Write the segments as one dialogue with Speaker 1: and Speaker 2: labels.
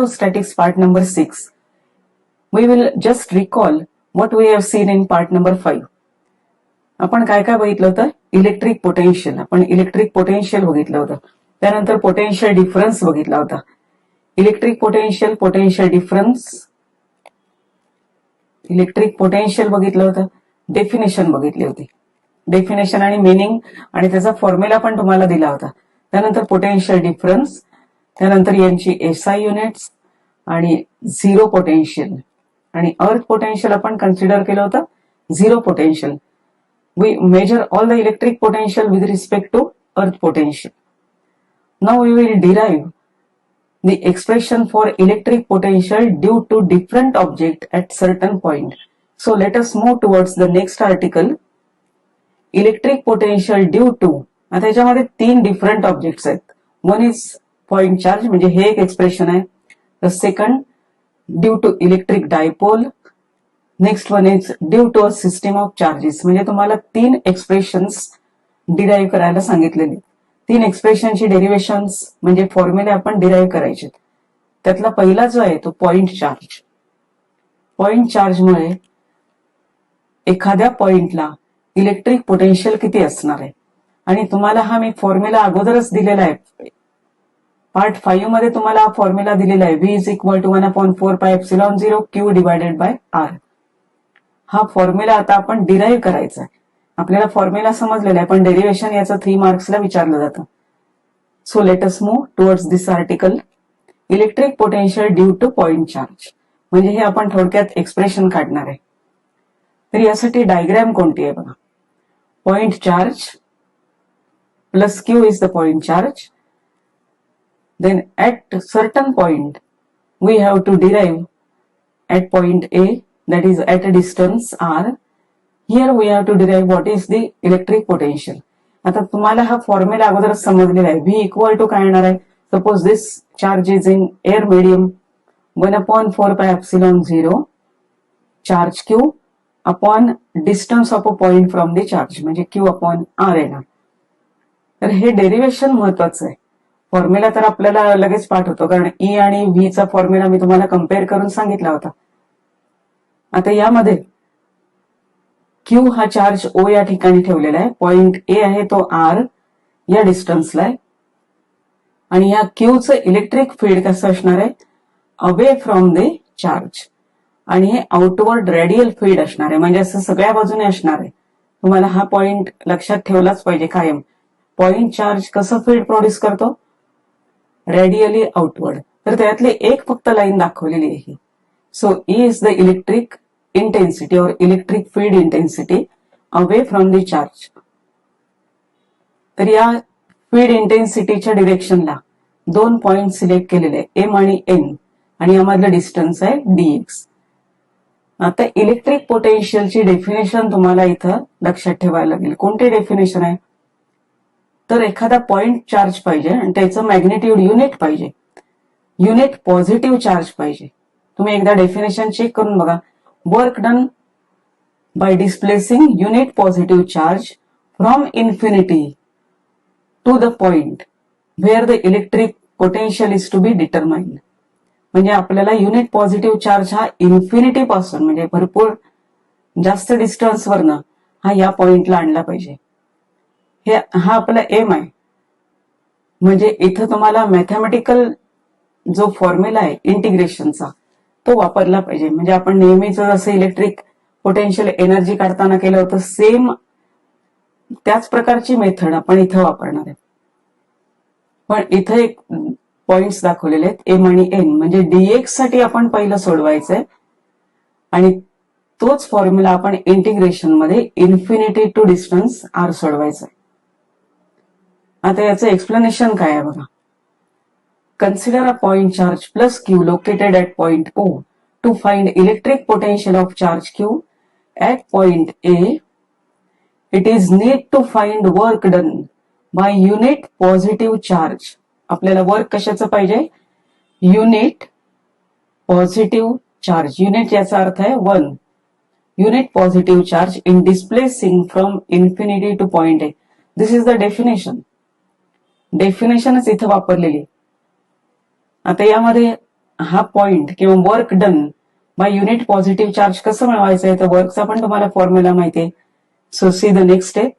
Speaker 1: electrostatics part number 6. We will just recall what we have seen in part number 5. आपण काय काय बघितलं होतं? Electric potential. आपण इलेक्ट्रिक पोटेन्शियल बघितलं होतं. त्यानंतर पोटेन्शियल डिफरन्स बघितला होता. Electric potential, potential difference, electric potential बघितलं होतं. डेफिनेशन बघितली होती. डेफिनेशन आणि मिनिंग आणि त्याचा फॉर्म्युला पण तुम्हाला दिला होता. त्यानंतर पोटेन्शियल डिफरन्स, त्यानंतर यांची एसआय युनिट्स आणि झिरो पोटेन्शियल आणि अर्थ पोटेन्शियल आपण कन्सिडर केलं होतं. Zero potential. We measure all the electric potential with respect to earth potential. Now we will derive the expression for electric potential due to different object at certain point. So let us move towards the next article. Electric potential due to, आता याच्यामध्ये 3 different objects आहेत. One is point charge, म्हणजे हे एक expression आहे. The second due to electric dipole. Next one is due to a system of charges. म्हणजे तुम्हाला 3 expressions derive करायला सांगितलेले. 3 एक्सप्रेशनची डेरिव्हेशन्स म्हणजे फॉर्म्युले आपण डिराईव्ह करायचे. त्यातला पहिला जो आहे तो पॉइंट चार्ज. पॉइंट चार्जमुळे एखाद्या पॉइंटला इलेक्ट्रिक पोटेन्शियल किती असणार आहे आणि तुम्हाला हा मी फॉर्म्युला अगोदरच दिलेला आहे. पार्ट 5 मध्ये तुम्हाला हा फॉर्म्युला दिलेला आहे. V is equal to 1/4πε0 Q divided by R. हा फॉर्म्युला आता आपण डिराईव्ह करायचा आहे. आपल्याला फॉर्म्युला समजलेला आहे पण डेरिव्हेशन याचं 3 मार्क्सला विचारलं जातं. So let us move towards this article. Electric potential due to point charge, म्हणजे हे आपण थोडक्यात एक्सप्रेशन काढणार आहे. तर यासाठी डायग्राम कोणती आहे बघा. Point charge plus Q is the point charge. Then at certain point we have to derive at point A, that is at a distance R. Here we have to derive what is the electric potential. आता तुम्हाला हा formula अगोदर समजलेला आहे. V equal to काय येणार आहे. Suppose this charge is in air medium 1/4πε0 charge Q upon distance of a point from the charge, म्हणजे Q अपॉन R येणार. तर हे डेरिव्हेशन महत्वाचं आहे. फॉर्म्युला तर आपल्याला लगेच पाठ होतो कारण ई आणि व्ही चा फॉर्म्युला मी तुम्हाला कम्पेअर करून सांगितला होता. आता यामध्ये क्यू हा चार्ज ओ या ठिकाणी ठेवलेला आहे. पॉइंट ए आहे तो आर या डिस्टन्सला आहे आणि या क्यूचं इलेक्ट्रिक फील्ड कसं असणार आहे. अवे फ्रॉम द चार्ज आणि हे आउटवर्ड रेडियल फील्ड असणार आहे, म्हणजे असं सगळ्या बाजूने असणार आहे. तुम्हाला हा पॉइंट लक्षात ठेवलाच पाहिजे कायम. पॉइंट चार्ज कसं फील्ड प्रोड्यूस करतो. Radially outward. तर त्यातली एक फक्त लाईन दाखवलेली आहे. So E is the electric intensity or electric field intensity away from the charge. तर या फील्ड इंटेन्सिटीच्या डिरेक्शनला 2 पॉइंट सिलेक्ट केलेले आहे, एम आणि एन, आणि यामधलं डिस्टन्स आहे डीएक्स. आता इलेक्ट्रिक पोटेन्शियलची डेफिनेशन तुम्हाला इथं लक्षात ठेवायला लागेल. कोणती डेफिनेशन आहे. तर एखादा पॉइंट चार्ज पाहिजे आणि त्याचं मॅग्निट्यूड युनिट पाहिजे. युनिट पॉझिटिव्ह चार्ज पाहिजे. तुम्ही एकदा डेफिनेशन चेक करून बघा. Work done by displacing unit positive charge from infinity to the point where the electric potential is to be determined. म्हणजे आपल्याला युनिट पॉझिटिव्ह चार्ज हा इन्फिनिटी पासून, म्हणजे भरपूर जास्त डिस्टन्सवरनं हा या पॉइंटला आणला पाहिजे. हा आपला एम आहे. म्हणजे इथं तुम्हाला मॅथमॅटिकल जो फॉर्म्युला आहे इंटिग्रेशनचा तो वापरला पाहिजे. म्हणजे आपण नेहमीच जसं इलेक्ट्रिक पोटेन्शियल एनर्जी काढताना केलं होतं सेम त्याच प्रकारची मेथड आपण इथं वापरणार आहे. पण इथं एक पॉइंट्स दाखवलेले आहेत एम आणि एन, म्हणजे डीएक्स साठी आपण पहिलं सोडवायचंय आणि तोच फॉर्म्युला आपण इंटिग्रेशन मध्ये इन्फिनिटी टू डिस्टन्स आर सोडवायचा आहे. आता याचं एक्सप्लेनेशन काय आहे बघा. Consider a point charge plus q located at point O to find electric potential of charge q at point A. It is need to find work done by unit positive charge. आपल्याला work कशाचं पाहिजे. Unit positive charge. Unit याचा अर्थ आहे 1. Unit positive charge in displacing from infinity to point A. This is the डेफिनेशनच इथं वापरलेली. आता यामध्ये हा पॉइंट किंवा work done by unit positive charge कसं मिळवायचं आहे, तर वर्कचा पण तुम्हाला फॉर्म्युला माहिती आहे. So see the next step.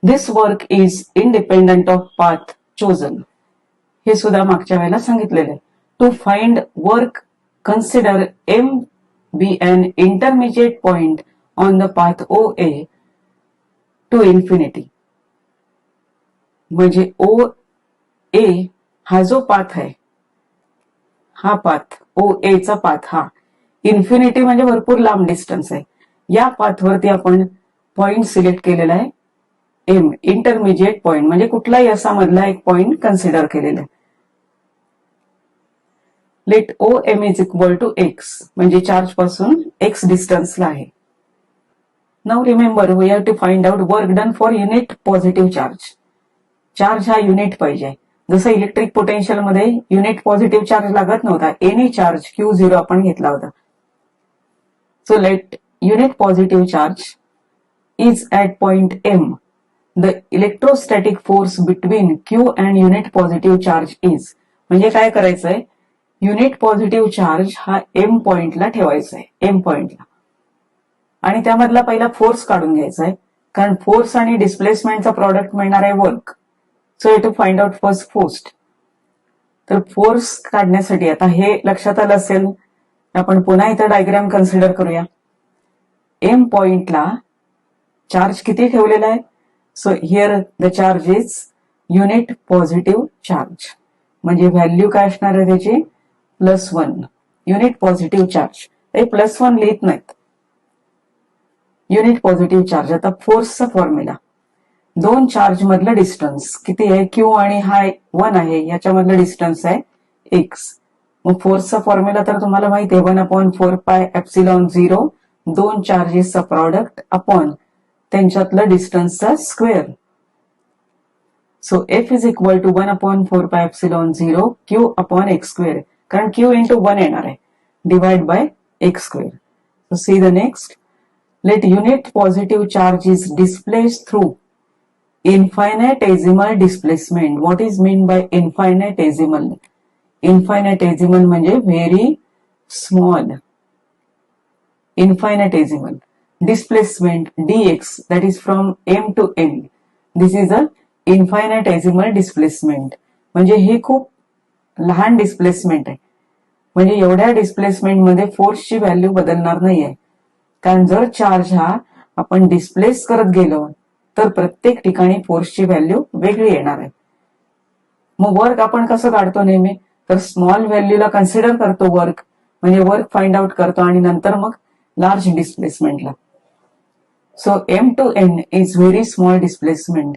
Speaker 1: This work is independent of path chosen. हे सुद्धा मागच्या वेळेला सांगितलेलं आहे. To find work consider M B N intermediate point on the path O A to infinity. म्हणजे ओ ए हा जो पाथ आहे, हा पाथ ओ ए चा पाथ हा इन्फिनिटी म्हणजे भरपूर लांब डिस्टन्स आहे. या पाथवरती आपण पॉइंट सिलेक्ट केलेला आहे एम, इंटरमिजिएट पॉइंट म्हणजे कुठलाही असा मधला एक पॉइंट कन्सिडर केलेला आहे. Let O M is equal to X म्हणजे चार्ज पासून एक्स डिस्टन्सला आहे. Now remember we have to find out work done for unit positive charge. Charge हा युनिट पाहिजे. जसं इलेक्ट्रिक पोटेन्शियल मध्ये युनिट पॉझिटिव्ह चार्ज लागत नव्हता, एनी चार्ज Q0 आपण घेतला होता. So let unit positive charge is at point M. The electrostatic force between Q and unit positive charge is. म्हणजे काय करायचंय, युनिट पॉझिटिव्ह चार्ज हा एम पॉइंटला ठेवायचा आहे, एम पॉइंटला, आणि त्यामधला पहिला फोर्स काढून घ्यायचा आहे, कारण फोर्स आणि डिस्प्लेसमेंटचा प्रॉडक्ट मिळणार आहे work. So to find out first force. तर फोर्स काढण्यासाठी आता हे लक्षात आलं असेल, आपण पुन्हा इथं डायग्राम कन्सिडर करूया. एम पॉइंटला चार्ज किती ठेवलेला आहे, so here the charge is unit positive charge. म्हणजे व्हॅल्यू काय असणार आहे त्याची, +1. युनिट पॉझिटिव्ह चार्ज हे +1 लिहित नाहीत, युनिट पॉझिटिव्ह चार्ज. आता फोर्सचा फॉर्म्युला, दोन चार्ज मधलं डिस्टन्स किती आहे, क्यू आणि हा 1 आहे, याच्यामधलं डिस्टन्स आहे एक्स. मग फोर्सचा फॉर्म्युला तर तुम्हाला माहिती आहे, 1/4πε0, दोन चार्जेसचा प्रॉडक्ट अपॉन त्यांच्यातलं डिस्टन्सचा square. So F is equal to 1/4πε0 Q upon X square, कारण क्यू इंटू 1 येणार आहे, divide by X square. So see the next. Let unit positive charge is displaced through infinitesimal displacement. What is mean by infinitesimal? Infinitesimal म्हणजे very small. Infinitesimal displacement dx, that is from m to n. This is a infinitesimal displacement. म्हणजे हे खूप लहान displacement आहे. म्हणजे एवढ्या displacement मध्ये फोर्सची व्हॅल्यू बदलणार नाहीये, कारण जर चार्ज हा आपण डिस्प्लेस करत गेलो तर प्रत्येक ठिकाणी फोर्सची व्हॅल्यू वेगळी येणार आहे. मग वर्क आपण कसं काढतो नेहमी, तर स्मॉल व्हॅल्यूला कन्सिडर करतो वर्क, म्हणजे वर्क फाइंड आउट करतो आणि नंतर मग लार्ज डिस्प्लेसमेंटला. So M to N is very small displacement.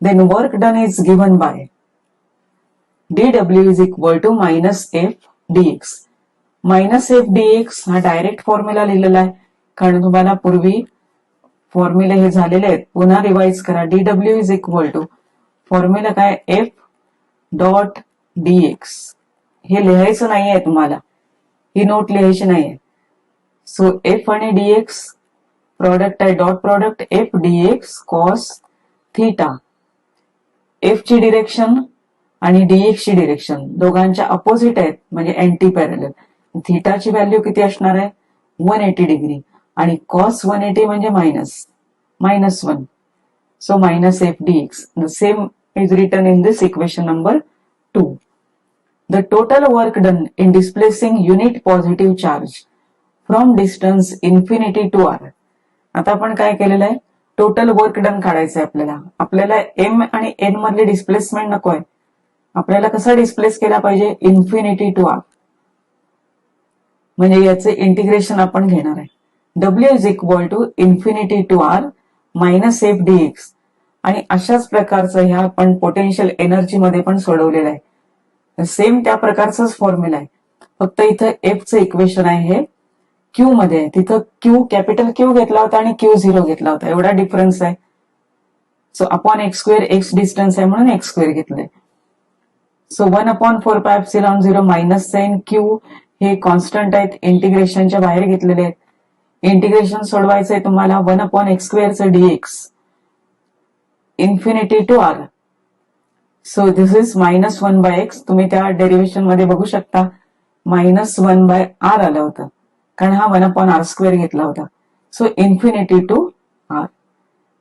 Speaker 1: Then work done is given by dw is equal to -f dx. -f dx हा डायरेक्ट फॉर्म्युला लिहिलेला आहे, कारण तुम्हाला पूर्वी फॉर्म्युले हे झालेले आहेत, पुन्हा रिवाइज करा. dw is equal to formula काय, f डॉट dx. हे लिहायचं नाहीये तुम्हाला, ही नोट लिहायची नाहीये. सो f आणि dx प्रॉडक्ट आहे, dot product f dx cos theta. f ची डिरेक्शन आणि dx ची डिरेक्शन दोघांच्या अपोजिट आहेत, म्हणजे अँटी पॅरलल. थीटाची व्हॅल्यू किती असणार आहे, 180 डिग्री, आणि कॉस 180 म्हणजे -1. So -f dx. The same is written in this equation number 2. The total work done in displacing unit positive charge from distance infinity to r. आता आपण काय केलेलं आहे, टोटल वर्क डन काढायचंय आपल्याला. आपल्याला m आणि n मधली डिस्प्लेसमेंट नको आहे, आपल्याला कसं डिस्प्लेस केला पाहिजे, इन्फिनिटी टू r. म्हणजे याचे इंटिग्रेशन आपण घेणार आहे. w is equal to infinity to r -f dx. आणि अशाच प्रकारचं ह्या आपण पोटेन्शियल एनर्जी मध्ये पण सोडवलेलं आहे. सेम त्या प्रकारचाच फॉर्म्युला आहे, फक्त इथं f चं इक्वेशन आहे हे क्यू मध्ये आहे, तिथं क्यू कॅपिटल क्यू घेतला होता आणि Q0 घेतला होता, एवढा डिफरन्स आहे. So upon X square, x distance आहे म्हणून एक्स स्क्वेअर घेतलंय. सो 1/4πε0 मायनस साइन क्यू हे कॉन्स्टंट आहेत, इंटिग्रेशनच्या बाहेर घेतलेले आहेत. इंटिग्रेशन सोडवायचंय तुम्हाला, 1/x² dx infinity to r. So this is -1/x. तुम्ही त्या डेरिव्हेशन मध्ये बघू शकता -1/r आलं होतं, कारण हा 1/r² घेतला होता. So infinity to r.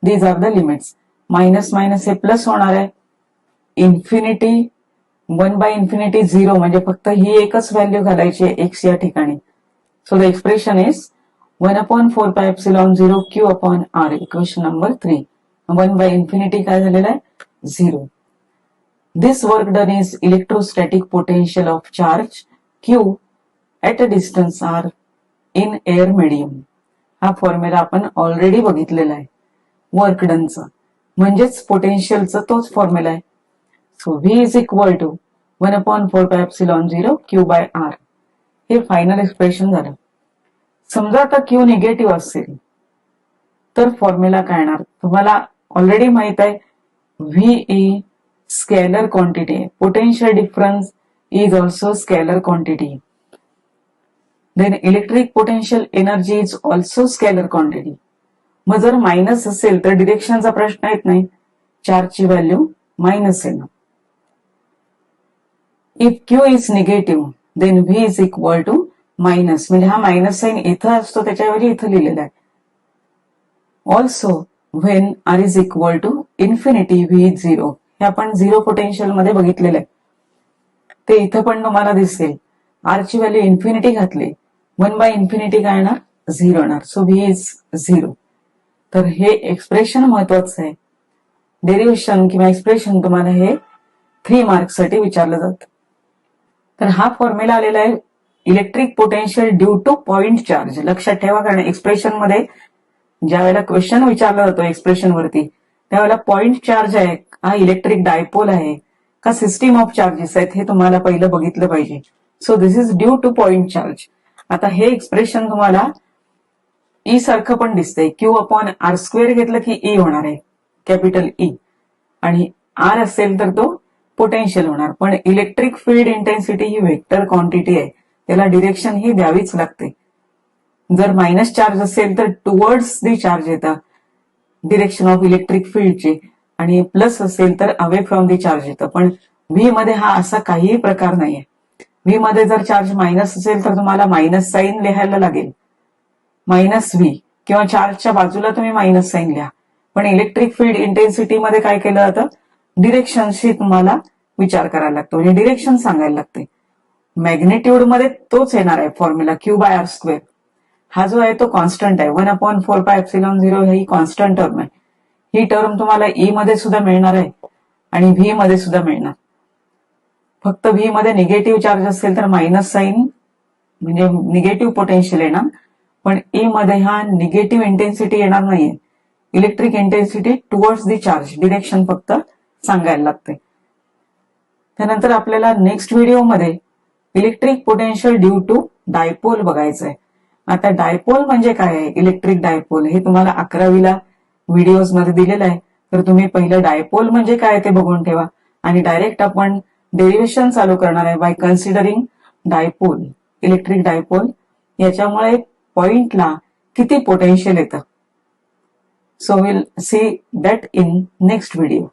Speaker 1: These are the limits. Minus minus हे प्लस होणार आहे. इन्फिनिटी 1/∞ 0 म्हणजे फक्त ही एकच व्हॅल्यू घालायची आहे x या ठिकाणी. So the expression is 1/4πε0 q/r. Equation number 3. 1/∞ काय झालेलं आहे? 0. This work done is electrostatic potential of charge q at a distance r in air medium. हा फॉर्म्युला आपण ऑलरेडी बघितलेला आहे वर्क डनचा, म्हणजेच पोटेन्शियलचा तोच फॉर्म्युला आहे. So v is equal to 1/4πε0 q/r. हे फायनल एक्सप्रेशन झालं. समजा आता q निगेटिव्ह असेल तर फॉर्म्युला काय येणार? तुम्हाला ऑलरेडी माहित आहे v स्केलर क्वांटिटी आहे. Potential difference is also scalar quantity. Then electric potential energy is also scalar quantity. मग जर मायनस असेल तर डिरेक्शनचा प्रश्न येत नाही, चार्जची व्हॅल्यू मायनस येणार. If q is negative then V is equal to minus, म्हणजे हा मायनस साइन इथं असतो त्याच्याऐवजी इथं लिहिलेला आहे. Also when r is equal to infinity V is 0. हे आपण 0 पोटेन्शियल मध्ये बघितलेलं आहे. ते इथं पण तुम्हाला दिसेल. आर ची व्हॅल्यू इन्फिनिटी घातली, 1/∞ काय येणार? 0 येणार. So V is 0. तर हे एक्सप्रेशन महत्वाचं आहे. डेरिव्हेशन किंवा एक्सप्रेशन तुम्हाला हे 3 मार्क्स साठी विचारलं जातं. तर हा फॉर्म्युला आलेला आहे electric potential due to point charge. लक्षात ठेवा, कारण एक्सप्रेशन मध्ये ज्या वेळेला क्वेश्चन विचारला जातो एक्सप्रेशन वरती त्यावेळेला पॉइंट चार्ज आहे, हा इलेक्ट्रिक डायपोल आहे का सिस्टीम ऑफ चार्जेस आहेत, हे तुम्हाला पहिलं बघितलं पाहिजे. So this is due to point charge. आता हे एक्सप्रेशन तुम्हाला ई सारखं पण दिसतंय. q/r² घेतलं की ई होणार आहे, कॅपिटल ई, आणि आर असेल तर तो पोटेन्शियल होणार. पण इलेक्ट्रिक फील्ड इंटेन्सिटी ही व्हेक्टर क्वांटिटी आहे, त्याला डिरेक्शन ही द्यावीच लागते. जर मायनस चार्ज असेल तर टुवर्ड्स दी चार्ज येतं डिरेक्शन ऑफ इलेक्ट्रिक फील्डची, आणि प्लस असेल तर अवे फ्रॉम दी चार्ज येतं. पण व्ही मध्ये हा असा काहीही प्रकार नाहीये. व्ही मध्ये जर चार्ज मायनस असेल तर तुम्हाला मायनस साइन लिहायला लागेल, -v, किंवा चार्जच्या बाजूला तुम्ही मायनस साइन लिहा. पण इलेक्ट्रिक फील्ड इंटेन्सिटी मध्ये काय केलं जातं? डिरेक्शनशी तुम्हाला विचार करायला लागतो, म्हणजे डिरेक्शन सांगायला लागते. मॅग्नेट्यूड मध्ये तोच येणार आहे फॉर्म्युला q/r². हा जो आहे तो कॉन्स्टंट आहे. 1/4πε0 ही कॉन्स्टंट टर्म आहे. ही टर्म तुम्हाला ई मध्ये सुद्धा मिळणार आहे आणि व्ही मध्ये सुद्धा मिळणार. फक्त व्ही मध्ये निगेटिव्ह चार्ज असेल तर मायनस साइन म्हणजे निगेटिव्ह पोटेन्शियल येणार, पण ई मध्ये हा निगेटिव्ह इंटेन्सिटी येणार नाहीये. Electric intensity towards the charge, direction फक्त सांगायला लागते. त्यानंतर आपल्याला नेक्स्ट व्हिडिओमध्ये electric potential due to dipole बघायचंय. आता डायपोल म्हणजे काय आहे? इलेक्ट्रिक डायपोल हे तुम्हाला 11वीला व्हिडिओज मध्ये दिलेलं आहे. तर तुम्ही पहिलं डायपोल म्हणजे काय ते बघून ठेवा, आणि डायरेक्ट आपण डेरिव्हेशन चालू करणार आहे by considering dipole, electric dipole. याच्यामुळे पॉइंटला किती पोटेन्शियल येतं. So will see that in next video.